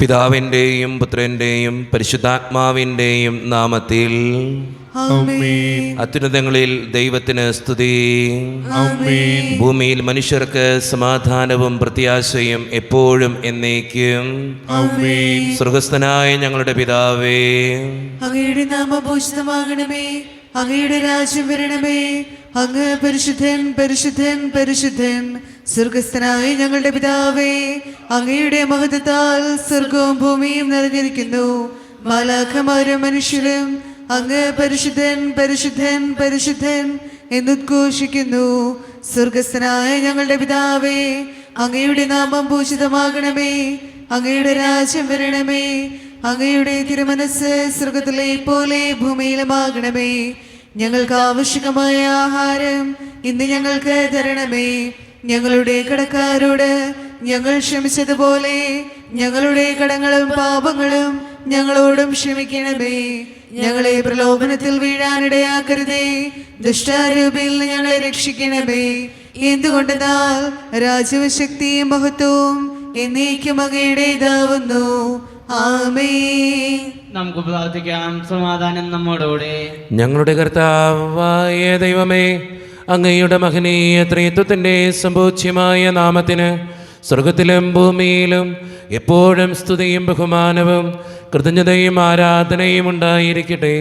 പിതാവിൻ്റെയും പുത്രൻ്റെയും പരിശുദ്ധാത്മാവിൻ്റെയും നാമത്തിൽ ആമേൻ. അത്യുന്നതങ്ങളിൽ ദൈവത്തിന് സ്തുതി. ആമേൻ. ഭൂമിയിൽ മനുഷ്യർക്ക് സമാധാനവും പ്രത്യാശയും എപ്പോഴും എന്നേക്കും. ആമേൻ. സ്വർഗസ്ഥനായ ഞങ്ങളുടെ പിതാവേ, അങ്ങയുടെ നാമം പൂജിതമാകണമേ. അങ്ങയുടെ രാജ്യം വരണമേ. അങ്ങ് പരിശുദ്ധൻ പരിശുദ്ധൻ പരിശുദ്ധൻ. സ്വർഗസ്ഥനായ ഞങ്ങളുടെ പിതാവേ, അങ്ങയുടെ മഹത്വത്താൽ സ്വർഗവും ഭൂമിയും നിറഞ്ഞിരിക്കുന്നു. മാലാഖമാരും മനുഷ്യരും അങ്ങ് പരിശുദ്ധൻ പരിശുദ്ധൻ പരിശുദ്ധൻ എന്നുദ്ഘോഷിക്കുന്നു. സ്വർഗസ്ഥനായ ഞങ്ങളുടെ പിതാവേ, അങ്ങയുടെ നാമം പൂജിതമാകണമേ. അങ്ങയുടെ രാജ്യം വരണമേ. അങ്ങയുടെ തിരുമനസ് സ്വർഗത്തിലെ പോലെ ഭൂമിയിലുമാകണമേ. ഞങ്ങൾക്ക് ആവശ്യമായ ആഹാരം ഇന്ന് ഞങ്ങൾക്ക് തരണമേ. ഞങ്ങളുടെ കടക്കാരോട് ഞങ്ങൾ ക്ഷമിച്ചതുപോലെ ഞങ്ങളുടെ കടങ്ങളും പാപങ്ങളും ഞങ്ങളോടും ക്ഷമിക്കണമേ. ഞങ്ങളെ പ്രലോഭനത്തിൽ വീഴാനിടയാക്കരുതേ. ദുഷ്ടാരൂപിയിൽ ഞങ്ങളെ രക്ഷിക്കണമേ. എന്തുകൊണ്ടെന്നാൽ രാജ്യവും ശക്തിയും മഹത്വവും എന്നേക്കും അങ്ങയുടേതാവുന്നു. ആമേൻ. നമുക്ക് പ്രാർത്ഥിക്കാം. സമാധാനം നമ്മോടുകൂടെ. ഞങ്ങളുടെ കർത്താവായ ദൈവമേ, അങ്ങയുടെ മഹനീയ ത്രിത്വത്തിൻ്റെ സമ്പൂജ്യമായ നാമത്തിന് സ്വർഗത്തിലും ഭൂമിയിലും എപ്പോഴും സ്തുതിയും ബഹുമാനവും കൃതജ്ഞതയും ആരാധനയും ഉണ്ടായിരിക്കട്ടെ.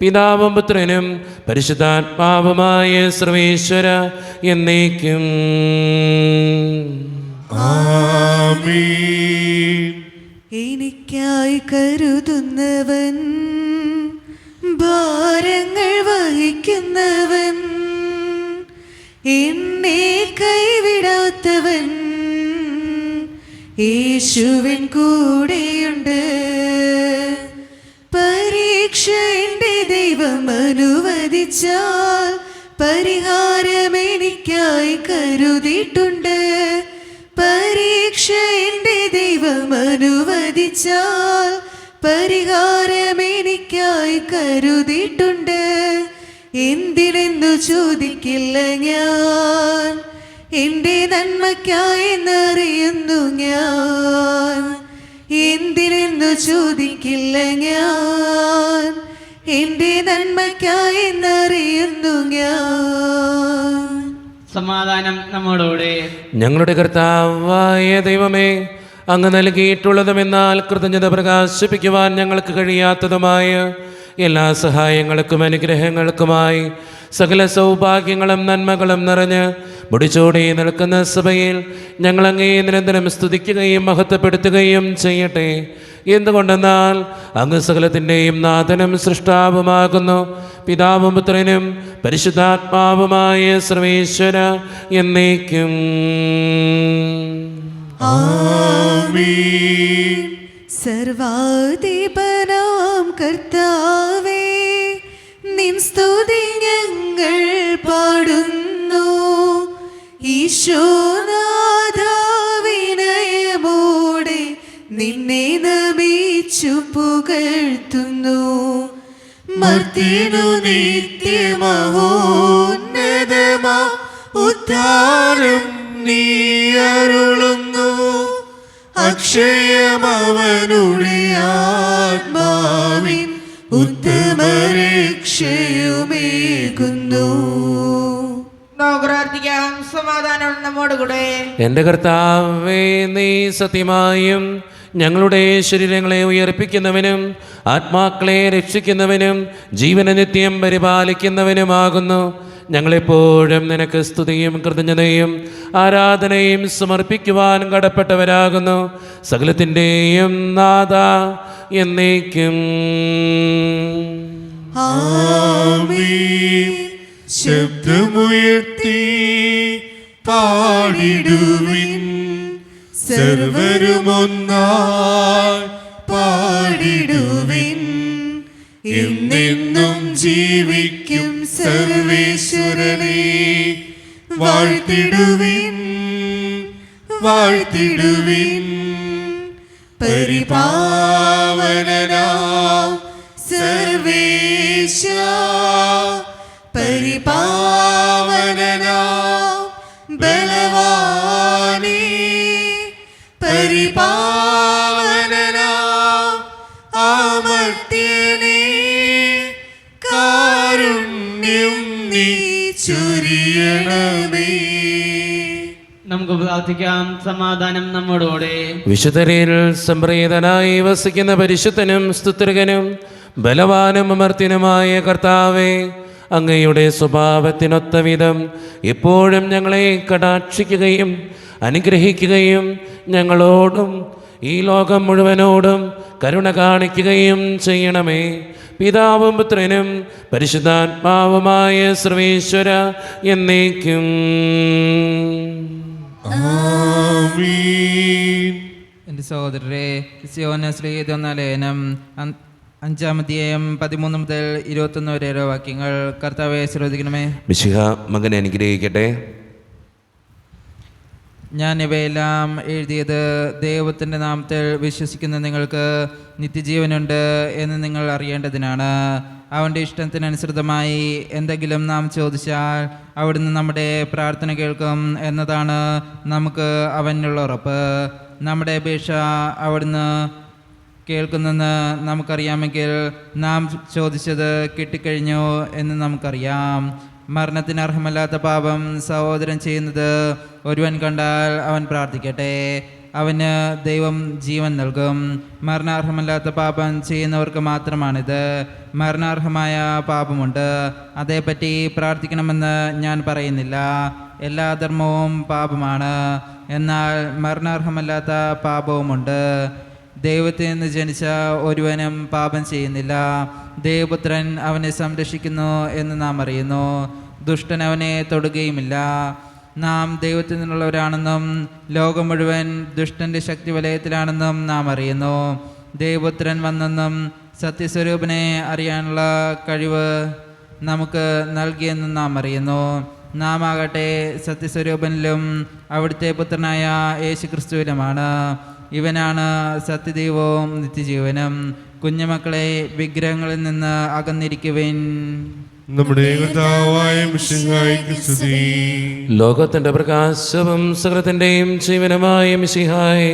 പിതാവും പുത്രനും പരിശുദ്ധാത്മാവുമായ സർവേശ്വര എന്നേക്കും. ആമേൻ. എനിക്കായി കരുതുന്നവൻ, ഭാരങ്ങൾ വഹിക്കുന്നവൻ, എന്നെ കൈവിടാത്തവൻ, യേശുവിൻ കൂടെയുണ്ട്. പരീക്ഷ എൻ്റെ ദൈവം അനുവദിച്ചാൽ പരിഹാരം എനിക്കായി കരുതിയിട്ടുണ്ട്. പരീക്ഷ എൻ്റെ ദൈവം അനുവദിച്ചാൽ പരിഹാരം എനിക്കായി കരുതിയിട്ടുണ്ട്. എന്തിനെന്നു ചോദിക്കില്ല ഞാൻ, എൻ്റെ നന്മയ്ക്കായി എന്നറിയുന്നു ഞാൻ. എന്തിനെന്നു ചോദിക്കില്ല ഞാൻ, എൻ്റെ നന്മയ്ക്കായി എന്നറിയുന്നു ഞാൻ. സമാധാനം നമ്മോടുകൂടെ. ഞങ്ങളുടെ കർത്താവായ ദൈവമേ, അങ്ങ് നൽകിയിട്ടുള്ളതുമെന്നാൽ കൃതജ്ഞത പ്രകാശിപ്പിക്കുവാൻ ഞങ്ങൾക്ക് കഴിയാത്തതുമായ എല്ലാ സഹായങ്ങൾക്കും അനുഗ്രഹങ്ങൾക്കുമായി സകല സൗഭാഗ്യങ്ങളും നന്മകളും നിറഞ്ഞ് മുടിച്ചോടി നിൽക്കുന്ന സഭയിൽ ഞങ്ങളങ്ങേ നിരന്തരം സ്തുതിക്കുകയും മഹത്വപ്പെടുത്തുകയും ചെയ്യട്ടെ. എന്തുകൊണ്ടെന്നാൽ അങ്ങ് സകലത്തിൻ്റെയും നാഥനും സൃഷ്ടാവുമാകുന്നു. പിതാവും പുത്രനും പരിശുദ്ധാത്മാവുമായ സർവേശ്വര എന്നേക്കും. ആമേൻ. സർവാധിപനാം കർത്താവേ, നിൻ സ്തുതി ഞങ്ങൾ പാടുന്നു. ഈശോനാഥ വിനയമോടെ നിന്നെ നമിച്ചു പുകഴ്ത്തുന്നു. മർത്യനു നിത്യമഹോന്നതമാ ഉദ്ധാരം നീ അരുളുന്നു. അക്ഷയമവനുടെ ആത്മാവിൻ ഉത്തമരക്ഷയുമേകുന്നു. നമുക്ക് പ്രാർത്ഥിക്കാം. സമാധാനം നമ്മോടുകൂടെ. എൻ്റെ കർത്താവേ, നീ സത്യമായും ഞങ്ങളുടെ ശരീരങ്ങളെ ഉയർപ്പിക്കുന്നവനും ആത്മാക്കളെ രക്ഷിക്കുന്നവനും ജീവനെ നിത്യം പരിപാലിക്കുന്നവനുമാകുന്നു. ഞങ്ങളെപ്പോഴും നിനക്ക് സ്തുതിയും കൃതജ്ഞതയും ആരാധനയും സമർപ്പിക്കുവാൻ കടപ്പെട്ടവരാകുന്നു. സകലത്തിൻ്റെയും നാഥ എന്നേക്കും. ആമേൻ. ശബ്ദമുയർത്തി പാടിടുവിൻ, സർവരുമൊന്നായി പാടിടുവിൻ. എന്നെന്നും ജീവിക്കും സർവേശ്വരനെ വാഴ്ത്തിടുവിൻ, വാഴ്ത്തിടുവിൻ. പരിപാവനനാം സർവേശ, പരിപാവനനാം ബലവാനേ, പരിപാവനനാം നമുക്ക് പ്രാർത്ഥിക്കാം. സമാധാനം നമ്മോടുകൂടെ. വിശുദ്ധരിൽ സംപ്രീതനായി വസിക്കുന്ന പരിശുദ്ധനും സ്തുത്യർഹനും ബലവാനും അമർത്യനുമായ കർത്താവേ, അങ്ങയുടെ സ്വഭാവത്തിനൊത്ത വിധം എപ്പോഴും ഞങ്ങളെ കടാക്ഷിക്കുകയും അനുഗ്രഹിക്കുകയും ഞങ്ങളോടും ഈ ലോകം മുഴുവനോടും കരുണ കാണിക്കുകയും ചെയ്യണമേ. പിതാവും പുത്രനും പരിശുദ്ധാത്മാവുമായ സർവേശ്വര എന്നേക്കും. ആമീൻ. എൻ്റെ സഹോദരരെ, സിയോനാശ്രീ ലേനം 5-ാം 13 മുതൽ 21 വരെയുള്ള വാക്യങ്ങൾ കർത്താവെ ശ്രദ്ധിക്കണമേ. മിശിഹ മകനെ അനുഗ്രഹിക്കട്ടെ. ഞാൻ ഇവയെല്ലാം എഴുതിയത് ദൈവത്തിൻ്റെ നാമത്തിൽ വിശ്വസിക്കുന്ന നിങ്ങൾക്ക് നിത്യജീവനുണ്ട് എന്ന് നിങ്ങൾ അറിയേണ്ടതിനാണ്. അവൻ്റെ ഇഷ്ടത്തിനനുസൃതമായി എന്തെങ്കിലും നാം ചോദിച്ചാൽ അവിടുന്ന് നമ്മുടെ പ്രാർത്ഥന കേൾക്കും എന്നതാണ് നമുക്ക് അവനുള്ള ഉറപ്പ്. നമ്മുടെ അപേക്ഷ അവിടുന്ന് കേൾക്കുന്നെന്ന് നമുക്കറിയാമെങ്കിൽ നാം ചോദിച്ചത് കിട്ടിക്കഴിഞ്ഞു എന്ന് നമുക്കറിയാം. മരണത്തിന് അർഹമല്ലാത്ത പാപം സഹോദരൻ ചെയ്യുന്നത് ഒരുവൻ കണ്ടാൽ അവൻ പ്രാർത്ഥിക്കട്ടെ, അവന് ദൈവം ജീവൻ നൽകും. മരണാർഹമല്ലാത്ത പാപം ചെയ്യുന്നവർക്ക് മാത്രമാണിത്. മരണാർഹമായ പാപമുണ്ട്, അതേപ്പറ്റി പ്രാർത്ഥിക്കണമെന്ന് ഞാൻ പറയുന്നില്ല. എല്ലാ ധർമ്മവും പാപമാണ്, എന്നാൽ മരണാർഹമല്ലാത്ത പാപവുമുണ്ട്. ദൈവത്തിൽ നിന്ന് ജനിച്ച ഒരുവനും പാപം ചെയ്യുന്നില്ല. ദൈവപുത്രൻ അവനെ സംരക്ഷിക്കുന്നു എന്ന് നാം അറിയുന്നു. ദുഷ്ടൻ അവനെ തൊടുകയുമില്ല. നാം ദൈവത്തിൽ നിന്നുള്ളവരാണെന്നും ലോകം മുഴുവൻ ദുഷ്ടൻ്റെ ശക്തി വലയത്തിലാണെന്നും നാം അറിയുന്നു. ദൈവപുത്രൻ വന്നെന്നും സത്യസ്വരൂപനെ അറിയാനുള്ള കഴിവ് നമുക്ക് നൽകിയെന്നും നാം അറിയുന്നു. നാം ആകട്ടെ സത്യസ്വരൂപനിലും അവിടുത്തെ പുത്രനായ യേശുക്രിസ്തുവിലുമാണ്. ഇവനാണ് സത്യദൈവവും നിത്യജീവനും. കുഞ്ഞുമക്കളെ, വിഗ്രഹങ്ങളിൽ നിന്ന് അകന്നിരിക്കുവിൻ. നമ്മുടെ കർത്താവായ മിശിഹായ്ക്ക് സ്തുതി. ലോകത്തിന്റെ പ്രകാശവും സകലത്തിന്റെയും ജീവനുമായ മിശിഹായേ,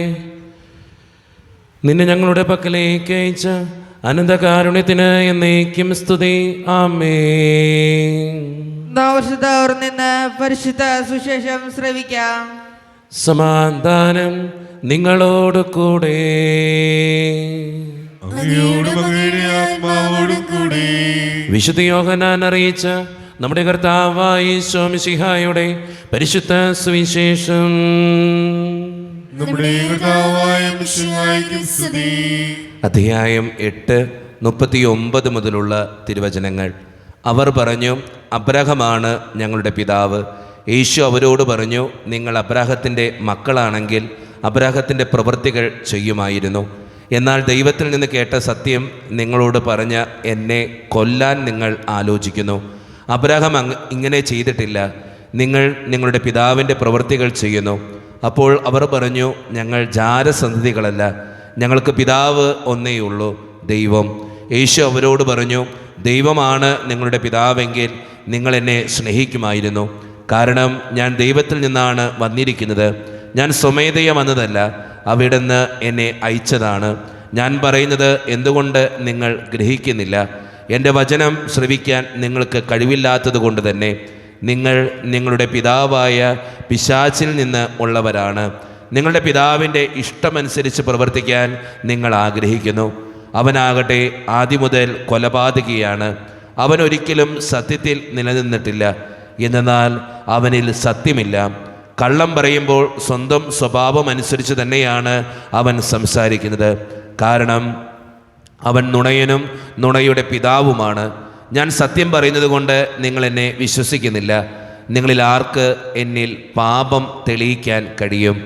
നിന്നെ ഞങ്ങളുടെ പക്കലേക്ക് അയച്ച അനന്തകാരുണ്യത്തിന് എന്നേക്കും സ്തുതി. ആമേൻ. നവവർഷത്തോർ നിന്ന് പരിശുദ്ധ സുശേഷം ശ്രവിക്കാം. സമാധാനം നിങ്ങളോട് കൂടെ. അങ്ങയോടും അങ്ങയുടെ ആത്മാവോടും കൂടെ. വിശുദ്ധ യോഹന്നാൻ അറിയിച്ച നമ്മുടെ കർത്താവായ ഈശോ മിശിഹായുടെ പരിശുദ്ധ സുവിശേഷം. നമ്മുടെ കർത്താവായ മിശിഹായ്ക്ക് സ്തുതി. അധ്യായം 8:39 മുതലുള്ള തിരുവചനങ്ങൾ. അവർ പറഞ്ഞു, അബ്രാഹമാണ് ഞങ്ങളുടെ പിതാവ്. യേശു അവരോട് പറഞ്ഞു, നിങ്ങൾ അബ്രാഹത്തിൻ്റെ മക്കളാണെങ്കിൽ അബ്രാഹത്തിൻ്റെ പ്രവൃത്തികൾ ചെയ്യുമായിരുന്നു. എന്നാൽ ദൈവത്തിൽ നിന്ന് കേട്ട സത്യം നിങ്ങളോട് പറഞ്ഞ എന്നെ കൊല്ലാൻ നിങ്ങൾ ആലോചിക്കുന്നു. അബ്രാഹാം ഇങ്ങനെ ചെയ്തിട്ടില്ല. നിങ്ങൾ നിങ്ങളുടെ പിതാവിൻ്റെ പ്രവൃത്തികൾ ചെയ്യുന്നു. അപ്പോൾ അവർ പറഞ്ഞു, ഞങ്ങൾ ജാരസന്തതികളല്ല, ഞങ്ങൾക്ക് പിതാവ് ഒന്നേയുള്ളൂ, ദൈവം. യേശു അവരോട് പറഞ്ഞു, ദൈവമാണ് നിങ്ങളുടെ പിതാവെങ്കിൽ നിങ്ങൾ എന്നെ സ്നേഹിക്കുമായിരുന്നു. കാരണം ഞാൻ ദൈവത്തിൽ നിന്നാണ് വന്നിരിക്കുന്നത്. ഞാൻ സ്വമേധയാ വന്നതല്ല, അവിടുന്ന് എന്നെ അയച്ചതാണ്. ഞാൻ പറയുന്നത് എന്തുകൊണ്ട് നിങ്ങൾ ഗ്രഹിക്കുന്നില്ല? എൻ്റെ വചനം ശ്രവിക്കാൻ നിങ്ങൾക്ക് കഴിവില്ലാത്തത് കൊണ്ട് തന്നെ. നിങ്ങൾ നിങ്ങളുടെ പിതാവായ പിശാചിൽ നിന്ന് ഉള്ളവരാണ്. നിങ്ങളുടെ പിതാവിൻ്റെ ഇഷ്ടമനുസരിച്ച് പ്രവർത്തിക്കാൻ നിങ്ങൾ ആഗ്രഹിക്കുന്നു. അവനാകട്ടെ ആദ്യം മുതൽ കൊലപാതകിയാണ്. അവൻ ഒരിക്കലും സത്യത്തിൽ നിലനിന്നിട്ടില്ല, എന്നാൽ അവനിൽ സത്യമില്ല. കള്ളം പറയുമ്പോൾ സ്വന്തം സ്വഭാവം അനുസരിച്ച് തന്നെയാണ് അവൻ സംസാരിക്കുന്നത്. കാരണം അവൻ നുണയനും നുണയുടെ പിതാവുമാണ്. ഞാൻ സത്യം പറയുന്നത് കൊണ്ട് നിങ്ങൾ എന്നെ വിശ്വസിക്കുന്നില്ല. നിങ്ങളിൽ ആർക്ക് എന്നിൽ പാപം തെളിയിക്കാൻ കഴിയും?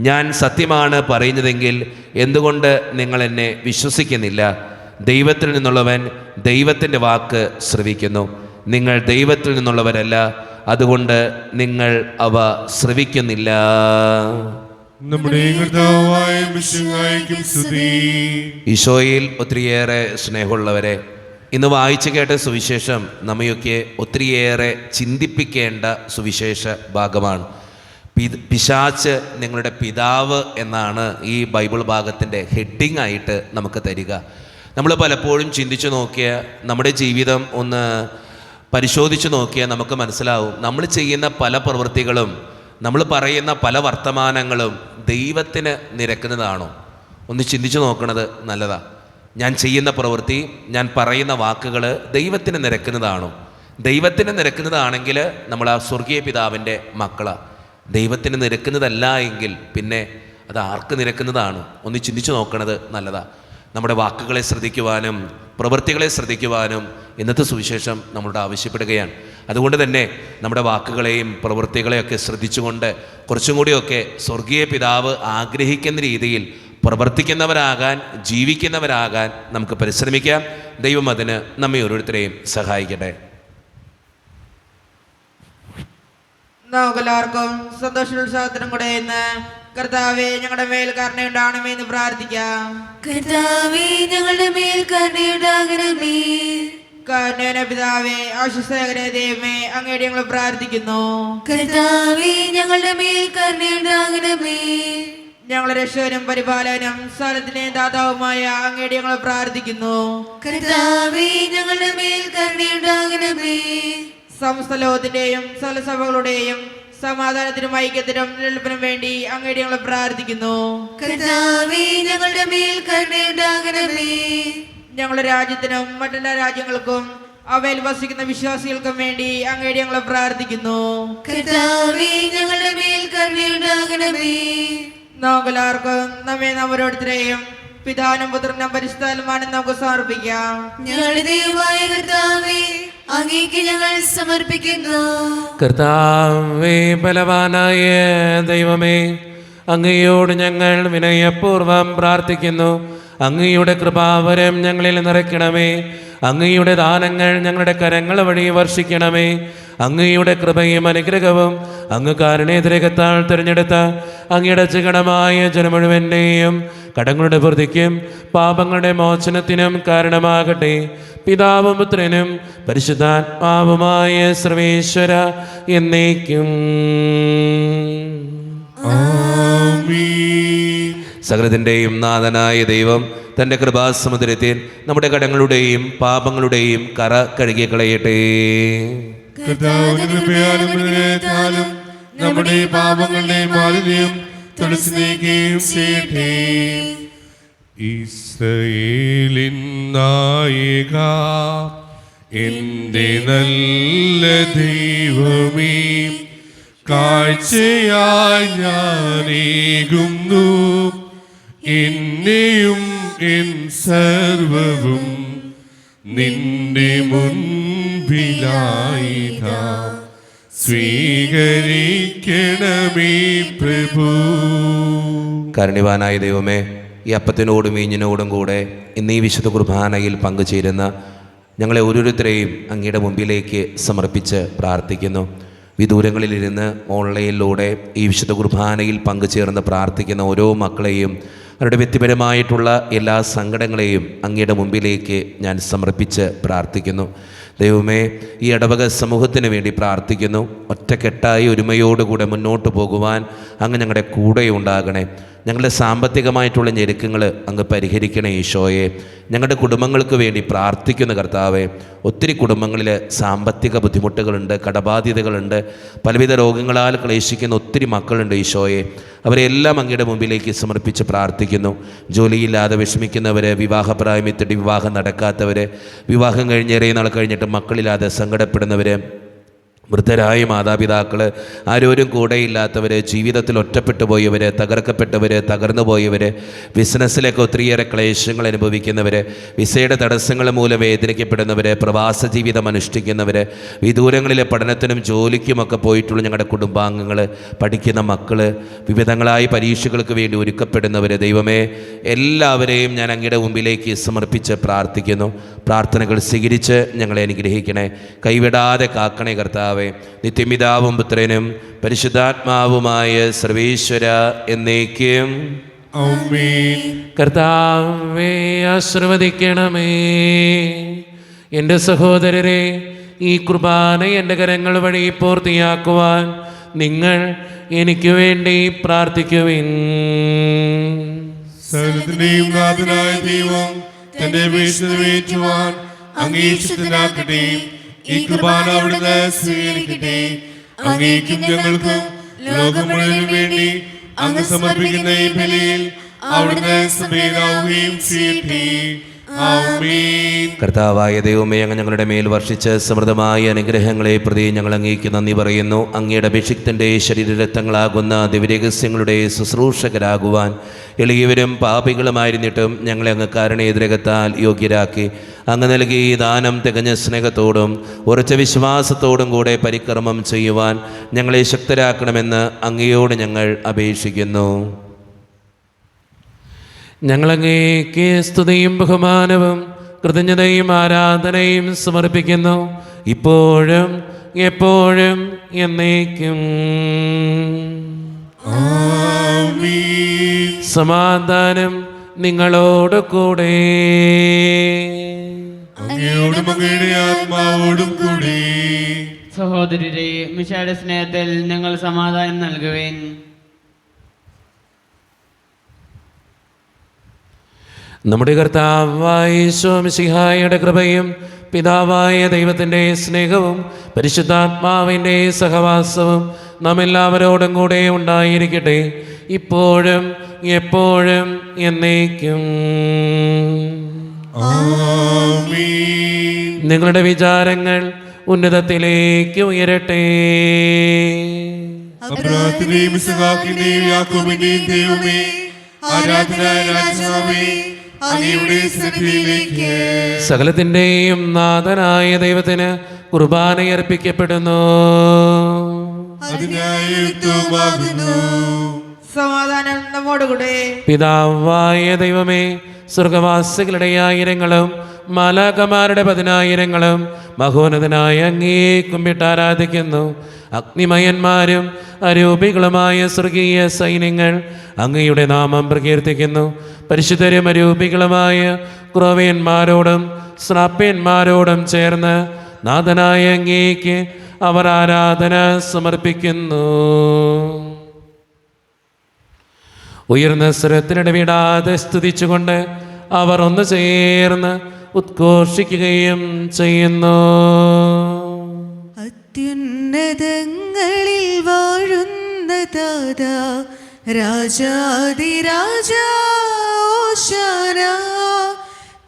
ഞാൻ സത്യമാണ് പറയുന്നതെങ്കിൽ എന്തുകൊണ്ട് നിങ്ങൾ എന്നെ വിശ്വസിക്കുന്നില്ല? ദൈവത്തിൽ നിന്നുള്ളവൻ ദൈവത്തിൻ്റെ വാക്ക് ശ്രവിക്കുന്നു. നിങ്ങൾ ദൈവത്തിൽ നിന്നുള്ളവരല്ല, അതുകൊണ്ട് നിങ്ങൾ അവ ശ്രവിക്കുന്നില്ല. നമ്മുടെ കർത്താവായ മിശിഹായ്ക്ക് സ്തുതി. ഈശോയിൽ ഒത്തിരിയേറെ സ്നേഹമുള്ളവരെ, ഇന്ന് വായിച്ചു കേട്ട സുവിശേഷം നമ്മയൊക്കെ ഒത്തിരിയേറെ ചിന്തിപ്പിക്കേണ്ട സുവിശേഷ ഭാഗമാണ്. പിശാച് നിങ്ങളുടെ പിതാവ് എന്നാണ് ഈ ബൈബിൾ ഭാഗത്തിൻ്റെ ഹെഡിങ് ആയിട്ട് നമുക്ക് തരിക. നമ്മൾ പലപ്പോഴും ചിന്തിച്ചു നോക്കിയ നമ്മുടെ ജീവിതം ഒന്ന് പരിശോധിച്ച് നോക്കിയാൽ നമുക്ക് മനസ്സിലാവും, നമ്മൾ ചെയ്യുന്ന പല പ്രവൃത്തികളും നമ്മൾ പറയുന്ന പല വർത്തമാനങ്ങളും ദൈവത്തിന് നിരക്കുന്നതാണോ? ഒന്ന് ചിന്തിച്ചു നോക്കണത് നല്ലതാ. ഞാൻ ചെയ്യുന്ന പ്രവൃത്തി, ഞാൻ പറയുന്ന വാക്കുകൾ ദൈവത്തിന് നിരക്കുന്നതാണോ? ദൈവത്തിന് നിരക്കുന്നതാണെങ്കിൽ നമ്മൾ ആ സ്വർഗീയ പിതാവിൻ്റെ മക്കളാണ്. ദൈവത്തിന് നിരക്കുന്നതല്ല എങ്കിൽ പിന്നെ അത് ആർക്ക് നിരക്കുന്നതാണ്? ഒന്ന് ചിന്തിച്ചു നോക്കണത് നല്ലതാണ്. നമ്മുടെ വാക്കുകളെ ശ്രദ്ധിക്കുവാനും പ്രവൃത്തികളെ ശ്രദ്ധിക്കുവാനും ഇന്നത്തെ സുവിശേഷം നമ്മളോട് ആവശ്യപ്പെടുകയാണ്. അതുകൊണ്ട് തന്നെ നമ്മുടെ വാക്കുകളെയും പ്രവൃത്തികളെയൊക്കെ ശ്രദ്ധിച്ചുകൊണ്ട് കുറച്ചും കൂടിയൊക്കെ സ്വർഗീയ പിതാവ് ആഗ്രഹിക്കുന്ന രീതിയിൽ പ്രവർത്തിക്കുന്നവരാകാൻ, ജീവിക്കുന്നവരാകാൻ നമുക്ക് പരിശ്രമിക്കാം. ദൈവം അതിന് നമ്മെ ഓരോരുത്തരെയും സഹായിക്കട്ടെ. നമുക്കെല്ലാവർക്കും സന്തോഷോത്സാഹത്തിനും കൂടെ ഇന്ന് കർത്താവേ ഞങ്ങളുടെ മേൽ കരുണയുണ്ടാകണമേ എന്ന് പ്രാർത്ഥിക്കാം. കർത്താവേ ഞങ്ങളുടെ മേൽ കരുണയുണ്ടാകണമേ. കാരുണ്യവാനായ പിതാവേ, ആശ്വാസകരേ ദൈവമേ, അങ്ങയോട് ഞങ്ങൾ പ്രാർത്ഥിക്കുന്നു. കർത്താവേ ഞങ്ങളുടെ മേൽ കരുണയുണ്ടാകണമേ. ഞങ്ങളുടെ രക്ഷകനും പരിപാലകനും സ്ഥലത്തിന്റെയും ദാതാവുമായ അങ്ങയോട് ഞങ്ങൾ പ്രാർത്ഥിക്കുന്നു. കർത്താവേ ഞങ്ങളുടെ മേൽ കരുണയുണ്ടാകണമേ. സമസ്ത ലോകത്തിന്റെയും സകല സഭകളുടെയും സമാധാനത്തിനും ഐക്യത്തിനും നിലനിൽപ്പിനും വേണ്ടി അങ്ങയോട് ഞങ്ങൾ പ്രാർത്ഥിക്കുന്നു. കർത്താവേ ഞങ്ങളുടെ മേൽ കരുണയുണ്ടാകണമേ. ഞങ്ങളുടെ രാജ്യത്തിനും മറ്റെല്ലാ രാജ്യങ്ങൾക്കും അവയിൽ വസിക്കുന്ന വിശ്വാസികൾക്കും വേണ്ടി അങ്ങയോട് ഞങ്ങൾ പ്രാർത്ഥിക്കുന്നു. കർത്താവേ ഞങ്ങളുടെ മേൽ കരുണയുണ്ടാകണമേ. നമുക്കെല്ലാവർക്കും നമ്മെ ഓരോരുത്തരെയും പിതാവിനും പുത്രനും പരിശുദ്ധാത്മാവിനും നമുക്ക് സമർപ്പിക്കാം. ഞങ്ങളുടെ ദൈവമായ കർത്താവേ, അങ്ങേക്ക് ഞങ്ങൾ സമർപ്പിക്കുന്നു. കർത്താവേ, ബലവാനായ ദൈവമേ, അങ്ങയോട് ഞങ്ങൾ വിനയപൂർവ്വം പ്രാർത്ഥിക്കുന്നു. അങ്ങയുടെ കൃപാവരം ഞങ്ങളിൽ നിറയ്ക്കണമേ. അങ്ങയുടെ ദാനങ്ങൾ ഞങ്ങളുടെ കരങ്ങൾ വഴി വർഷിക്കണമേ. അങ്ങയുടെ കൃപയും അനുഗ്രഹവും അങ്ങ് കാരുണ്യതിരകത്താൽ തിരഞ്ഞെടുത്ത അങ്ങയുടെ ചികടമായ ജനം മുഴുവൻ്റെയും കടങ്ങളുടെ വൃദ്ധിക്കും പാപങ്ങളുടെ മോചനത്തിനും കാരണമാകട്ടെ. പിതാവും പുത്രനും പരിശുദ്ധാത്മാവുമായ സർവേശ്വര എന്നേക്കും. സകലത്തിൻ്റെയും നാഥനായ ദൈവം തൻ്റെ കൃപാസമുദ്രത്തിൽ നമ്മുടെ കടങ്ങളുടെയും പാപങ്ങളുടെയും കറ കഴുകി കളയട്ടെ. കൃപയാലും നമ്മുടെ പാപങ്ങളുടെ മാലിന്യം തുടച്ചു നീക്കുകയും ചെയ്യട്ടെ. ഇസ്രായേലിൻ നായക, എൻ്റെ നല്ല ദൈവമേ, കാഴ്ചയായി ഞാനേകുന്നു എന്നെയും എൻ സർവവും നിന്റെ മുൻപിലായിതാ സ്വീകരിക്കണമേ പ്രഭു. കാരുണ്യവാനായ ദൈവമേ, ഈ അപ്പത്തിനോടും വീഞ്ഞിനോടും കൂടെ ഇന്ന് ഈ വിശുദ്ധ കുർബാനയിൽ പങ്കുചേരുന്ന ഞങ്ങളെ ഓരോരുത്തരെയും അങ്ങയുടെ മുമ്പിലേക്ക് സമർപ്പിച്ച് പ്രാർത്ഥിക്കുന്നു. വിദൂരങ്ങളിലിരുന്ന് ഓൺലൈനിലൂടെ ഈ വിശുദ്ധ കുർബാനയിൽ പങ്കുചേർന്ന് പ്രാർത്ഥിക്കുന്ന ഓരോ മക്കളെയും അവരുടെ വ്യക്തിപരമായിട്ടുള്ള എല്ലാ സങ്കടങ്ങളെയും അങ്ങയുടെ മുമ്പിലേക്ക് ഞാൻ സമർപ്പിച്ച് പ്രാർത്ഥിക്കുന്നു. ദൈവമേ, ഈ ഇടവക സമൂഹത്തിന് വേണ്ടി പ്രാർത്ഥിക്കുന്നു. ഒറ്റക്കെട്ടായി ഒരുമയോടുകൂടെ മുന്നോട്ട് പോകുവാൻ അങ്ങ് ഞങ്ങളുടെ കൂടെ ഉണ്ടാകണേ. ഞങ്ങളുടെ സാമ്പത്തികമായിട്ടുള്ള ഞെരുക്കങ്ങൾ അങ്ങ് പരിഹരിക്കണേ ഈശോയെ. ഞങ്ങളുടെ കുടുംബങ്ങൾക്ക് വേണ്ടി പ്രാർത്ഥിക്കുന്ന കർത്താവെ, ഒത്തിരി കുടുംബങ്ങളിൽ സാമ്പത്തിക ബുദ്ധിമുട്ടുകളുണ്ട്, കടബാധ്യതകളുണ്ട്, പലവിധ രോഗങ്ങളാൽ ക്ലേശിക്കുന്ന ഒത്തിരി മക്കളുണ്ട് ഈശോയെ. അവരെല്ലാം അങ്ങയുടെ മുമ്പിലേക്ക് സമർപ്പിച്ച് പ്രാർത്ഥിക്കുന്നു. ജോലിയില്ലാതെ വിഷമിക്കുന്നവർ, വിവാഹപ്രായമെത്തിയിട്ട് വിവാഹം നടക്കാത്തവർ, വിവാഹം കഴിഞ്ഞേറെ നാൾ കഴിഞ്ഞിട്ട് മക്കളില്ലാതെ സങ്കടപ്പെടുന്നവർ, വൃദ്ധരായ മാതാപിതാക്കൾ, ആരോരും കൂടെയില്ലാത്തവർ, ജീവിതത്തിൽ ഒറ്റപ്പെട്ടു പോയവർ, തകർക്കപ്പെട്ടവർ, തകർന്നു പോയവർ, ബിസിനസ്സിലൊക്കെ ഒത്തിരിയേറെ ക്ലേശങ്ങൾ അനുഭവിക്കുന്നവർ, വിസയുടെ തടസ്സങ്ങൾ മൂലം വേദനിക്കപ്പെടുന്നവർ, പ്രവാസ ജീവിതം അനുഷ്ഠിക്കുന്നവർ, വിദൂരങ്ങളിലെ പഠനത്തിനും ജോലിക്കുമൊക്കെ പോയിട്ടുള്ള ഞങ്ങളുടെ കുടുംബാംഗങ്ങൾ, പഠിക്കുന്ന മക്കൾ, വിവിധങ്ങളായ പരീക്ഷകൾക്ക് വേണ്ടി ഒരുക്കപ്പെടുന്നവർ, ദൈവമേ, എല്ലാവരെയും ഞാൻ അങ്ങയുടെ മുമ്പിലേക്ക് സമർപ്പിച്ച് പ്രാർത്ഥിക്കുന്നു. പ്രാർത്ഥനകൾ സ്വീകരിച്ച് ഞങ്ങളെ അനുഗ്രഹിക്കണേ. കൈവിടാതെ കാക്കണേ കർത്താവ്. നിത്യപിതാവും പുത്രനും പരിശുദ്ധാത്മാവുമായ സർവേശ്വര എന്നേക്കും. കർത്താവേ, ആശീർവദിക്കണമേ. എൻ്റെ സഹോദരരെ, ഈ കുർബാന എൻ്റെ കരങ്ങൾ വഴി പൂർത്തിയാക്കുവാൻ നിങ്ങൾ എനിക്ക് വേണ്ടി പ്രാർത്ഥിക്കുവിൻ. സകലത്തിന്റെയും നാഥനായ ദൈവം തന്റെ വീഴ്ച അംഗീകരിക്കട്ടെ. ഈ കുർബാന അവിടുന്ന് സ്വീകരിക്കട്ടെ. അങ്ങേക്കും ഞങ്ങൾക്കും ലോകം മുഴുവനും വേണ്ടി അങ്ങ് സമർപ്പിക്കുന്ന ഈ ബലിയിൽ അവിടുന്ന് സംപ്രീതനാവുകയും ചെയ്യട്ടെ. ആമേൻ. കർത്താവായ ദൈവമേ, അങ്ങ് ഞങ്ങളുടെ മേൽ വർഷിച്ച് സമൃദ്ധമായ അനുഗ്രഹങ്ങളെ പ്രതി ഞങ്ങൾ അങ്ങേക്ക് നന്ദി പറയുന്നു. അങ്ങയുടെ അഭിഷിക്തൻ്റെ ശരീരരക്തങ്ങളാകുന്ന ദിവ്യരഹസ്യങ്ങളുടെ ശുശ്രൂഷകരാകുവാൻ എളിയവരും പാപികളുമായിരുന്നിട്ടും ഞങ്ങളെ അങ്ങ് കാരുണ്യതിരകത്താൽ യോഗ്യരാക്കി. അങ്ങ് നൽകി ഈ ദാനം തികഞ്ഞ സ്നേഹത്തോടും ഉറച്ച വിശ്വാസത്തോടും കൂടെ പരിക്രമം ചെയ്യുവാൻ ഞങ്ങളെ ശക്തരാക്കണമെന്ന് അങ്ങയോട് ഞങ്ങൾ അപേക്ഷിക്കുന്നു. ഞങ്ങളങ്ങേക്ക് സ്തുതിയും ബഹുമാനവും കൃതജ്ഞതയും ആരാധനയും സമർപ്പിക്കുന്നു, ഇപ്പോഴും എപ്പോഴും എന്നേക്കും. ആമേൻ. സമാധാനം നിങ്ങളോട് കൂടെ. അങ്ങയോടും അങ്ങയുടെ ആത്മാവോടും കൂടി. സഹോദരരെ, മിശിഹായുടെ സ്നേഹത്തിൽ നിങ്ങൾ സമാധാനം നൽകുവേൻ. നമ്മുടെ കർത്താവായ യേശു മിശിഹായുടെ കൃപയും പിതാവായ ദൈവത്തിൻ്റെ സ്നേഹവും പരിശുദ്ധാത്മാവിൻ്റെ സഹവാസവും നാം എല്ലാവരോടും കൂടെ ഉണ്ടായിരിക്കട്ടെ, ഇപ്പോഴും എപ്പോഴും എന്നേക്കും. ആമേൻ. നിങ്ങളുടെ വിചാരങ്ങൾ ഉന്നതത്തിലേക്ക് ഉയരട്ടെ. അബ്രാഹത്തിന്റെയും ഇസ്ഹാക്കിന്റെയും യാക്കോബിന്റെയും ദൈവമേ, ആരാധനായ രാജാവേ, അങ്ങയുടെ സന്നിധിയിലേക്ക് സകലത്തിൻ്റെയും നാഥനായ ദൈവത്തിന് കുർബാനയർപ്പിക്കപ്പെടുന്നു. അതിനായി യുക്തമാകുന്നു. സമാധാനം നമ്മോടുകൂടെ. പിതാവായ ദൈവമേ, സ്വർഗവാസികളുടെ ആയിരങ്ങളും മാലാഖമാരുടെ 10,000ങ്ങളും മഹോന്നതനായ അങ്ങേ കുമ്പിട്ട് ആരാധിക്കുന്നു. അഗ്നിമയന്മാരും അരൂപികളുമായ സ്വർഗീയ സൈന്യങ്ങൾ അങ്ങയുടെ നാമം പ്രകീർത്തിക്കുന്നു. പരിശുദ്ധരും അരൂപികളുമായ ക്രോവേന്മാരോടും ശ്രാപ്യന്മാരോടും ചേർന്ന് നാഥനായ അങ്ങേക്ക് അവർ ആരാധന സമർപ്പിക്കുന്നു. ഉയർന്ന സ്വരത്തിനിടവിടാതെ സ്തുതിച്ചുകൊണ്ട് അവർ ഒന്ന് ചേർന്ന് ഉദ്ഘോഷിക്കുകയും ചെയ്യുന്നു. അത്യുന്നതങ്ങളിൽ വാഴുന്ന ദാതാ, രാജാധിരാജ ഓശാന.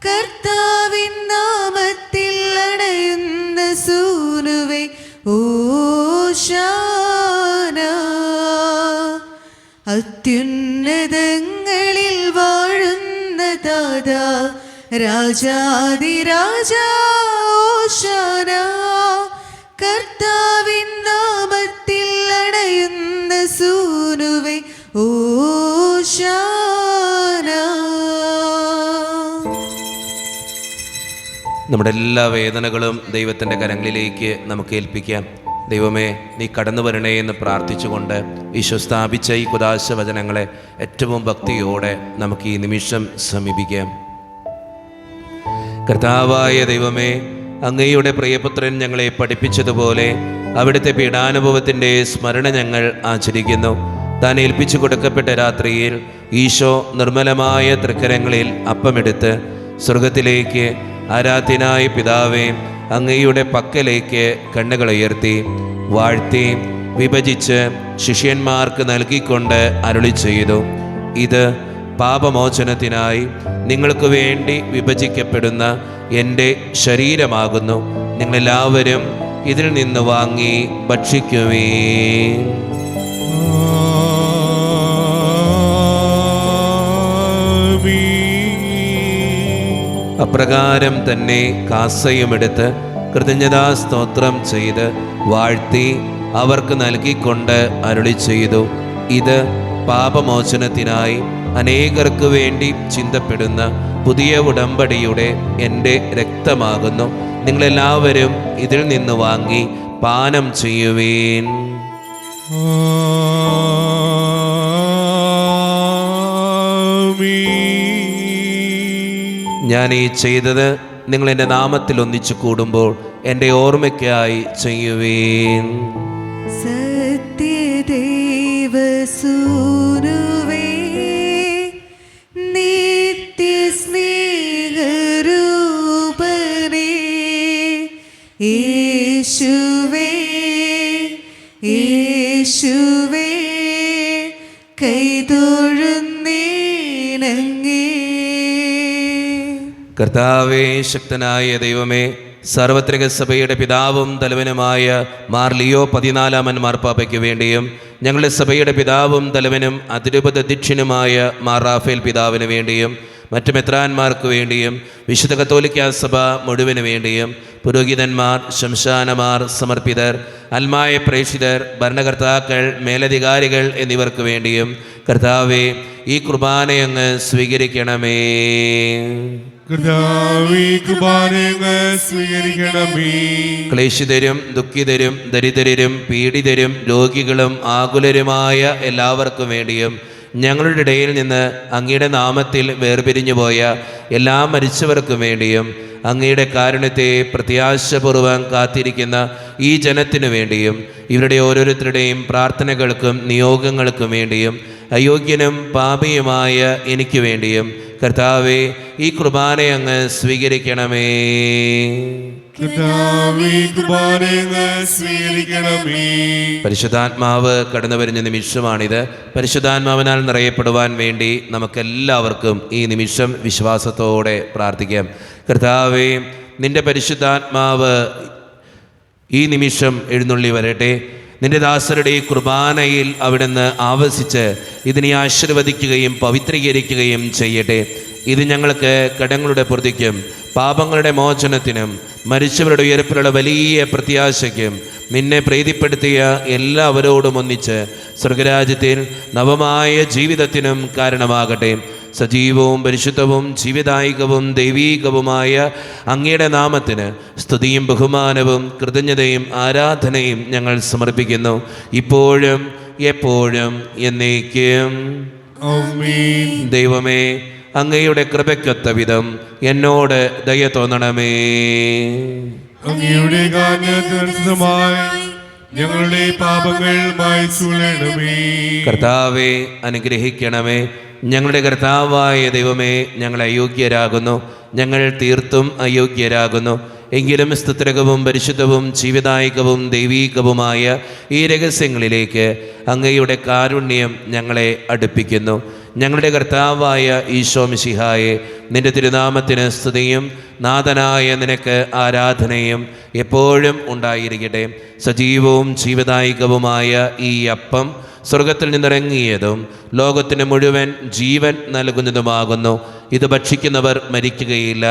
കർത്താവിൻ നാമത്തിൽ അണയുന്ന സൂനുവേ ഓശാന. അത്യുന്നതങ്ങളിൽ വാഴുന്ന ദാതാ, രാജാധിരാജ ഓശാന. കർത്താവിൻ നാമത്തിൽ അണയുന്ന സൂനുവേ ഓശാന. നമ്മുടെ എല്ലാ വേദനകളും ദൈവത്തിൻ്റെ കരങ്ങളിലേക്ക് നമുക്ക് ഏൽപ്പിക്കാം. ദൈവമേ, നീ കടന്നു വരണേ എന്ന് പ്രാർത്ഥിച്ചുകൊണ്ട് ഈശോ സ്ഥാപിച്ച ഈ കുദാശ വചനങ്ങളെ ഏറ്റവും ഭക്തിയോടെ നമുക്ക് ഈ നിമിഷം സമീപിക്കാം. കർത്താവായ ദൈവമേ, അങ്ങയുടെ പ്രിയപുത്രൻ ഞങ്ങളെ പഠിപ്പിച്ചതുപോലെ അവിടുത്തെ പീഡാനുഭവത്തിൻ്റെ സ്മരണ ഞങ്ങൾ ആചരിക്കുന്നു. താൻ ഏൽപ്പിച്ചു കൊടുക്കപ്പെട്ട രാത്രിയിൽ ഈശോ നിർമ്മലമായ തൃക്കരങ്ങളിൽ അപ്പമെടുത്ത് സ്വർഗത്തിലേക്ക് ആരാധ്യനായ പിതാവേ അങ്ങയുടെ പക്കലേക്ക് കണ്ണുകൾ ഉയർത്തി വാഴ്ത്തി വിഭജിച്ച് ശിഷ്യന്മാർക്ക് നൽകിക്കൊണ്ട് അരുളി ചെയ്തു, ഇത് പാപമോചനത്തിനായി നിങ്ങൾക്ക് വേണ്ടി വിഭജിക്കപ്പെടുന്ന എൻ്റെ ശരീരമാകുന്നു. നിങ്ങളെല്ലാവരും ഇതിൽ നിന്ന് വാങ്ങി ഭക്ഷിക്കുവീൻ. അപ്രകാരം തന്നെ കാസയുമെടുത്ത് കൃതജ്ഞതാ സ്തോത്രം ചെയ്ത് വാഴ്ത്തി അവർക്ക് നൽകിക്കൊണ്ട് അരുളി ചെയ്തു, ഇത് പാപമോചനത്തിനായി അനേകർക്ക് വേണ്ടി ചിന്തപ്പെടുന്ന പുതിയ ഉടമ്പടിയുടെ എൻ്റെ രക്തമാകുന്നു. നിങ്ങളെല്ലാവരും ഇതിൽ നിന്ന് വാങ്ങി പാനം ചെയ്യുവീൻ. ഞാൻ ഈ ചെയ്തത് നിങ്ങൾ എൻ്റെ നാമത്തിൽ ഒന്നിച്ചു കൂടുമ്പോൾ എൻ്റെ ഓർമ്മയ്ക്കായി ചെയ്യുവീൻ. സത്യദേവസൂനുവേ, നിത്യസ്നേഹരൂപനേ, യേശുവേ യേശുവേ ഇണങ്ങി. കർത്താവേ, ശക്തനായ ദൈവമേ, സാർവത്രിക സഭയുടെ പിതാവും തലവനുമായ മാർ ലിയോ 14 മാർപ്പാപ്പയ്ക്ക് വേണ്ടിയും ഞങ്ങളുടെ സഭയുടെ പിതാവും തലവനും അതിരൂപത അധ്യക്ഷനുമായ മാർ റാഫേൽ പിതാവിന് വേണ്ടിയും മറ്റു മെത്രാന്മാർക്ക് വേണ്ടിയും വിശുദ്ധ കത്തോലിക്കാ സഭ മുഴുവന് വേണ്ടിയും പുരോഹിതന്മാർ, ശംശാനമാർ, സമർപ്പിതർ, അൽമായ പ്രേക്ഷിതർ, ഭരണകർത്താക്കൾ, മേലധികാരികൾ എന്നിവർക്ക് വേണ്ടിയും കർത്താവേ, ഈ കുർബാനയങ്ങ് സ്വീകരിക്കണമേ. കർത്താവേ, കുർബാനയങ്ങ് സ്വീകരിക്കണമേ. ക്ലേശിതരും ദുഃഖിതരും ദരിദ്രരും പീഡിതരും രോഗികളും ആകുലരുമായ എല്ലാവർക്കും വേണ്ടിയും ഞങ്ങളുടെ ഇടയിൽ നിന്ന് അങ്ങയുടെ നാമത്തിൽ വേർപിരിഞ്ഞു പോയ എല്ലാ മരിച്ചവർക്കും വേണ്ടിയും അങ്ങയുടെ കാരുണ്യത്തെ പ്രത്യാശപൂർവ്വം കാത്തിരിക്കുന്ന ഈ ജനത്തിനു വേണ്ടിയും ഇവരുടെ ഓരോരുത്തരുടെയും പ്രാർത്ഥനകൾക്കും നിയോഗങ്ങൾക്കും വേണ്ടിയും അയോഗ്യനും പാപിയുമായ എനിക്ക് വേണ്ടിയും കർത്താവേ, ഈ കുർബാനയങ്ങ് സ്വീകരിക്കണമേ. കർത്താവേ, കുർബാനയങ്ങ് സ്വീകരിക്കണമേ. പരിശുദ്ധാത്മാവ് കടന്നു വരുന്ന നിമിഷമാണിത്. പരിശുദ്ധാത്മാവിനാൽ നിറയപ്പെടുവാൻ വേണ്ടി നമുക്കെല്ലാവർക്കും ഈ നിമിഷം വിശ്വാസത്തോടെ പ്രാർത്ഥിക്കാം. കർത്താവേ, നിന്റെ പരിശുദ്ധാത്മാവ് ഈ നിമിഷം എഴുന്നള്ളി വരട്ടെ. നിന്റെ ദാസരുടെ ഈ കുർബാനയിൽ അവിടുന്ന് ആവസിച്ച് ഇതിനെ ആശീർവദിക്കുകയും പവിത്രീകരിക്കുകയും ചെയ്യട്ടെ. ഇത് ഞങ്ങൾക്ക് കടങ്ങളുടെ പൊറുതിക്കും പാപങ്ങളുടെ മോചനത്തിനും മരിച്ചവരുടെ ഉയർപ്പിലുള്ള വലിയ പ്രത്യാശയ്ക്കും നിന്നെ പ്രീതിപ്പെടുത്തിയ എല്ലാവരോടും ഒന്നിച്ച് സ്വർഗരാജ്യത്തിൽ നവമായ ജീവിതത്തിനും കാരണമാകട്ടെ. സജീവവും പരിശുദ്ധവും ജീവിതായികവും ദൈവീകവുമായ അങ്ങയുടെ നാമത്തിന് സ്തുതിയും ബഹുമാനവും കൃതജ്ഞതയും ആരാധനയും ഞങ്ങൾ സമർപ്പിക്കുന്നു, ഇപ്പോഴും എപ്പോഴും എന്നേക്കും. ആമേൻ. ദൈവമേ, അങ്ങയുടെ കൃപയ്ക്കൊത്ത വിധം എന്നോട് ദയ തോന്നണമേ. അങ്ങയുടെ കാരുണ്യത്തിനനുസൃതമായി ഞങ്ങളുടെ പാപങ്ങൾ മായ്ച്ചുകളയണമേ. കർത്താവെ, അനുഗ്രഹിക്കണമേ. ഞങ്ങളുടെ കർത്താവായ ദൈവമേ, ഞങ്ങൾ അയോഗ്യരാകുന്നു, ഞങ്ങൾ തീർത്തും അയോഗ്യരാകുന്നു. എങ്കിലും സ്തുത്രകവും പരിശുദ്ധവും ജീവിതായികവും ദൈവീകവുമായ ഈ രഹസ്യങ്ങളിലേക്ക് അങ്ങയുടെ കാരുണ്യം ഞങ്ങളെ അടുപ്പിക്കുന്നു. ഞങ്ങളുടെ കർത്താവായ ഈശോ മിശിഹായെ, നിന്റെ തിരുനാമത്തിന് സ്തുതിയും നാഥനായ നിനക്ക് ആരാധനയും എപ്പോഴും ഉണ്ടായിരിക്കട്ടെ. സജീവവും ജീവദായികവുമായ ഈ അപ്പം സ്വർഗത്തിൽ നിന്നിറങ്ങിയതും ലോകത്തിന് മുഴുവൻ ജീവൻ നൽകുന്നതുമാകുന്നു. ഇത് ഭക്ഷിക്കുന്നവർ മരിക്കുകയില്ല,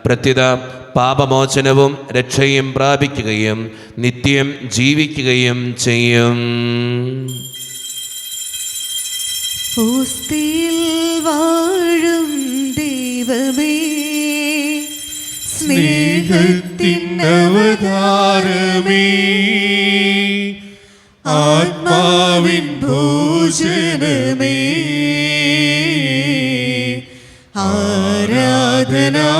പ്രത്യുത പാപമോചനവും രക്ഷയും പ്രാപിക്കുകയും നിത്യം ജീവിക്കുകയും ചെയ്യും. ഓസ്തിയിൽ വാഴും ദൈവമേ, സ്നേഹത്തിനവതാരമേ, ആത്മാവിൻ ഭോജനമേ, ആരാധനാ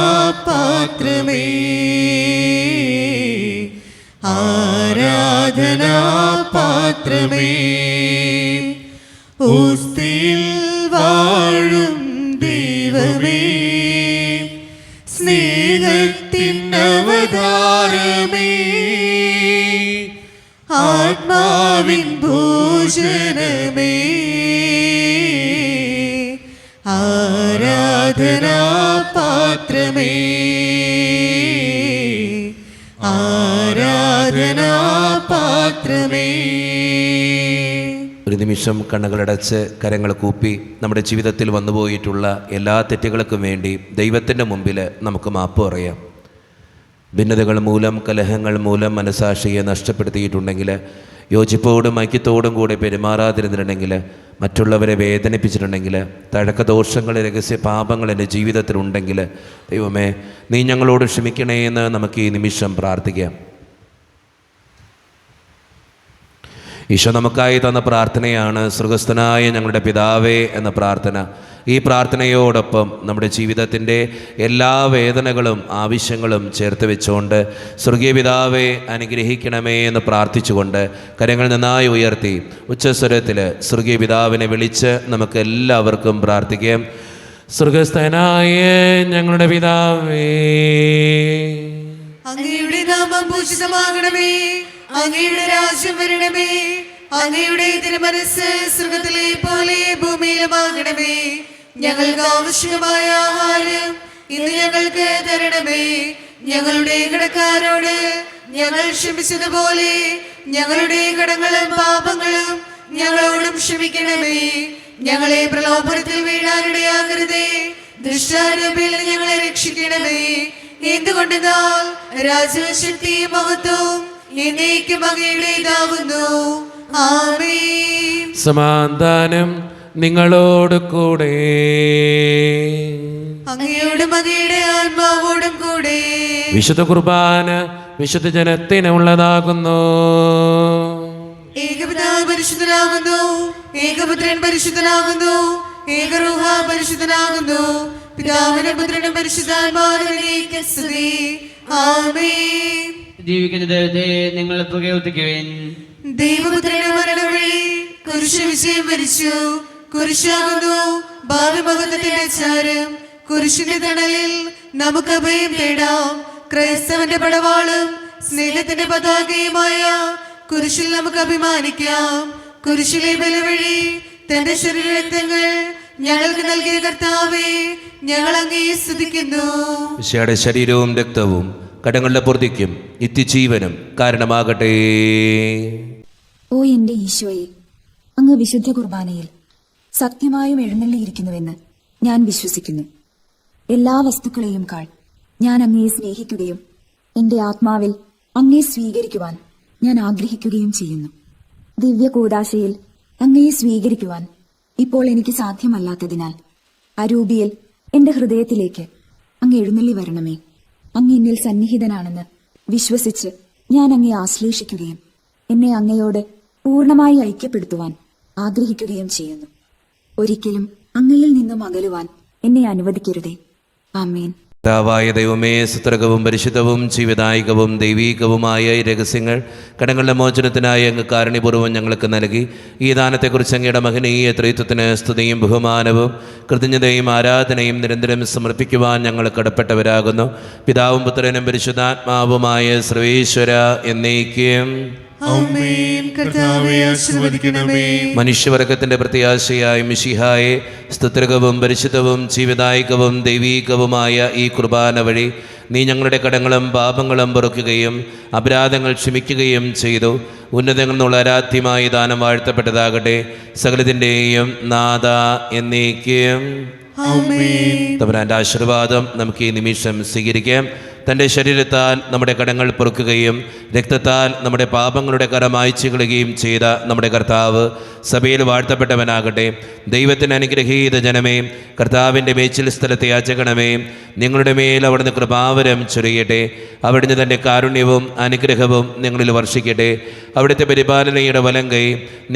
പാത്രമേ, ആരാധനാ പാത്രമേ, ഓസ്തിയിൽ വാഴും ദൈവമേ, സ്നേഹത്തിനവതാരമേ, ആത്മാവിൻ ഭോജനമേ, ആരാധനാ പാത്രമേ, ആരാധനാ പാത്രമേ. ഒരു നിമിഷം കണ്ണുകളടച്ച് കരങ്ങൾ കൂപ്പി നമ്മുടെ ജീവിതത്തിൽ വന്നുപോയിട്ടുള്ള എല്ലാ തെറ്റുകൾക്കും വേണ്ടി ദൈവത്തിൻ്റെ മുമ്പിൽ നമുക്ക് മാപ്പ് പറയാം. ഭിന്നതകൾ മൂലം, കലഹങ്ങൾ മൂലം മനസാക്ഷിയെ നഷ്ടപ്പെടുത്തിയിട്ടുണ്ടെങ്കിൽ, യോജിപ്പോടും ഐക്യത്തോടും കൂടെ പെരുമാറാതിരുന്നിട്ടുണ്ടെങ്കിൽ, മറ്റുള്ളവരെ വേദനിപ്പിച്ചിട്ടുണ്ടെങ്കിൽ, തഴക്കദോഷങ്ങൾ, രഹസ്യ പാപങ്ങൾ എൻ്റെ ജീവിതത്തിലുണ്ടെങ്കിൽ, ദൈവമേ നീ ഞങ്ങളോട് ക്ഷമിക്കണേ എന്ന് നമുക്ക് ഈ നിമിഷം പ്രാർത്ഥിക്കാം. ഈശോ നമുക്കായി തന്ന പ്രാർത്ഥനയാണ് സ്വർഗസ്ഥനായ ഞങ്ങളുടെ പിതാവേ എന്ന പ്രാർത്ഥന. ഈ പ്രാർത്ഥനയോടൊപ്പം നമ്മുടെ ജീവിതത്തിൻ്റെ എല്ലാ വേദനകളും ആവശ്യങ്ങളും ചേർത്ത് വെച്ചുകൊണ്ട് സ്വർഗീയ പിതാവേ അനുഗ്രഹിക്കണമേ എന്ന് പ്രാർത്ഥിച്ചുകൊണ്ട് കരങ്ങൾ നന്നായി ഉയർത്തി ഉച്ചസ്വരത്തിൽ സ്വർഗീയ പിതാവിനെ വിളിച്ച് നമുക്ക് എല്ലാവർക്കും പ്രാർത്ഥിക്കാം. സ്വർഗസ്ഥനായ ഞങ്ങളുടെ പിതാവേ, അങ്ങയുടെ നാമം പൂജിതമാകണമേ, അങ്ങയുടെ രാജ്യം വരണമേ, അങ്ങയുടെ തിരുമനസ്സ് സ്വർഗ്ഗത്തിലെ പോലെ ഭൂമിയിലുമാകണമേ. ഞങ്ങൾക്ക് ആവശ്യമായ ആഹാരം ഇന്ന് ഞങ്ങൾക്ക് തരണമേ. ഞങ്ങളുടെ കടക്കാരോട് ഞങ്ങൾ ക്ഷമിച്ചതുപോലെ ഞങ്ങളുടെ കടങ്ങളും പാപങ്ങളും ഞങ്ങളോടും ക്ഷമിക്കണമേ. ഞങ്ങളെ പ്രലോഭനത്തിൽ വീഴാനിടയാകരുതേ, ദുഷ്ടാരൂപിയിൽ ഞങ്ങളെ രക്ഷിക്കണമേ. എന്തുകൊണ്ടെന്നാൽ രാജശക്തിയും മഹത്വവും എന്നേക്കും അങ്ങയുടേതാവുന്നു. ആമേൻ. സമാധാനം നിങ്ങളോട് കൂടെ. അങ്ങയോടും അങ്ങയുടെ ആത്മാവോടും കൂടെ. വിശുദ്ധ കുർബാന വിശുദ്ധ ജനത്തിനുള്ളതാകുന്നു. ഏകപിതാവ് പരിശുദ്ധനാകുന്നു, ഏകപുത്രൻ പരിശുദ്ധനാകുന്നു, ഏകരൂഹ പരിശുദ്ധനാകുന്നു. പിതാവിനും പുത്രനും പരിശുദ്ധാത്മാവിനും സ്തുതി. ആമേൻ. ജീവിക്കുന്ന ദൈവത്തെ നിങ്ങൾ പുകഴ്ത്തുവിൻ. ദൈവപുത്രന്റെ മരണം വഴി കുരിശ് വിജയം വരിച്ചു. കുരിശാകുന്നു ഭാവി മഹത്വത്തിന്റെ ചാരം. കുരിശിന്റെ തണലിൽ നമുക്ക് അഭയം തേടാം. ക്രൈസ്തവന്റെ പടവാളും സ്നേഹത്തിന്റെ പതാകയുമായ കുരിശിൽ നമുക്ക് അഭിമാനിക്കാം. കുരിശിലെ ബലവഴി തന്റെ ശരീരരക്തങ്ങൾ ഞങ്ങൾക്ക് നൽകിയ കർത്താവേ, ഞങ്ങൾ അങ്ങയെ സ്തുതിക്കുന്നു. ഈശോയുടെ ശരീരവും രക്തവും കടങ്ങളുടെ പൂർത്തിക്കും നിത്യജീവനും കാരണമാകട്ടെ. ഓ എന്റെ ഈശോയെ, അങ്ങ് വിശുദ്ധ കുർബാനയിൽ സത്യമായും എഴുന്നള്ളിയിരിക്കുന്നുവെന്ന് ഞാൻ വിശ്വസിക്കുന്നു. എല്ലാ വസ്തുക്കളെയും കാൾ ഞാൻ അങ്ങയെ സ്നേഹിക്കുകയും എന്റെ ആത്മാവിൽ അങ്ങയെ സ്വീകരിക്കുവാൻ ഞാൻ ആഗ്രഹിക്കുകയും ചെയ്യുന്നു. ദിവ്യ കൂദാശയിൽ അങ്ങയെ സ്വീകരിക്കുവാൻ ഇപ്പോൾ എനിക്ക് സാധ്യമല്ലാത്തതിനാൽ അരൂപിയിൽ എന്റെ ഹൃദയത്തിലേക്ക് അങ്ങ് എഴുന്നള്ളി വരണമേ. അങ്ങ് എന്നിൽ സന്നിഹിതനാണെന്ന് വിശ്വസിച്ച് ഞാൻ അങ്ങയെ ആശ്ലേഷിക്കുകയും എന്നെ അങ്ങയോട് പൂർണ്ണമായി ഐക്യപ്പെടുത്തുവാൻ ആഗ്രഹിക്കുകയും ചെയ്യുന്നു. ഒരിക്കലും അങ്ങയിൽ നിന്നും അകലുവാൻ എന്നെ അനുവദിക്കരുതേ. ആമേൻ. പിതാവായ ദൈവമേ, സുത്രകവും പരിശുദ്ധവും ജീവദായകവും ദൈവീകവുമായ ഈ രഹസ്യങ്ങൾ കടങ്ങളുടെ മോചനത്തിനായി അങ്ങ് കാരുണ്യപൂർവ്വം ഞങ്ങൾക്ക് നൽകി. ഈ ദാനത്തെക്കുറിച്ച് അങ്ങയുടെ മഹനീയ ത്രിത്വത്തിന് സ്തുതിയും ബഹുമാനവും കൃതജ്ഞതയും ആരാധനയും നിരന്തരം സമർപ്പിക്കുവാൻ ഞങ്ങൾ കടപ്പെട്ടവരാകുന്നു. പിതാവും പുത്രനും പരിശുദ്ധാത്മാവുമായ സർവേശ്വര എന്നേക്കും ആമേൻ. കർത്താവേ ആശീർവദിക്കണമേ. മനുഷ്യവർഗത്തിന്റെ പ്രത്യാശയായ മിശിഹായെ, സ്തുത്രകവും പരിശുദ്ധവും ജീവദായകവും ദൈവീകവുമായ ഈ കുർബാന വഴി നീ ഞങ്ങളുടെ കടങ്ങളും പാപങ്ങളും പൊറുക്കുകയും അപരാധങ്ങൾ ക്ഷമിക്കുകയും ചെയ്തു. ഉന്നതങ്ങളിൽ നിന്നുള്ള ആരാധ്യമായ ദാനം വാഴ്ത്തപ്പെട്ടതാകട്ടെ. സകലത്തിൻ്റെയും നാഥ എന്നേക്കും തമ്പുരാന്റെ ആശീർവാദം നമുക്ക് ഈ നിമിഷം സ്വീകരിക്കാം. തൻ്റെ ശരീരത്താൽ നമ്മുടെ കടങ്ങൾ പൊറുക്കുകയും രക്തത്താൽ നമ്മുടെ പാപങ്ങളുടെ കര മായ്ച്ചു കളയുകയും ചെയ്ത നമ്മുടെ കർത്താവ് സഭയിൽ വാഴ്ത്തപ്പെട്ടവനാകട്ടെ. ദൈവത്തിന് അനുഗ്രഹീത ജനമേ, കർത്താവിൻ്റെ മേച്ചിൽ സ്ഥലത്തെ യാചകണമേ, നിങ്ങളുടെ മേൽ അവിടുന്ന് കൃപാവരം ചൊരിയട്ടെ. അവിടുന്ന് തൻ്റെ കാരുണ്യവും അനുഗ്രഹവും നിങ്ങളിൽ വർഷിക്കട്ടെ. അവിടുത്തെ പരിപാലനയുടെ വലങ്കൈ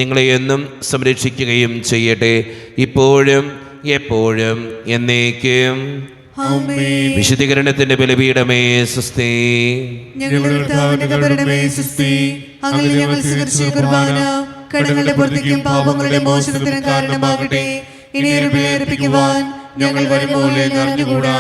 നിങ്ങളെ എന്നും സംരക്ഷിക്കുകയും ചെയ്യട്ടെ, ഇപ്പോഴും എപ്പോഴും എന്നേക്കും. വിശുദ്ധീകരണത്തിന്റെ ബലിപീഠമേ സ്വസ്തി. കടങ്ങളുടെ പുറത്തേക്കും പാപങ്ങളുടെ മോചനത്തിനും കാരണമാകട്ടെ. ഇനി ഞങ്ങൾ വരുമ്പോൾ അറിഞ്ഞുകൂടാ.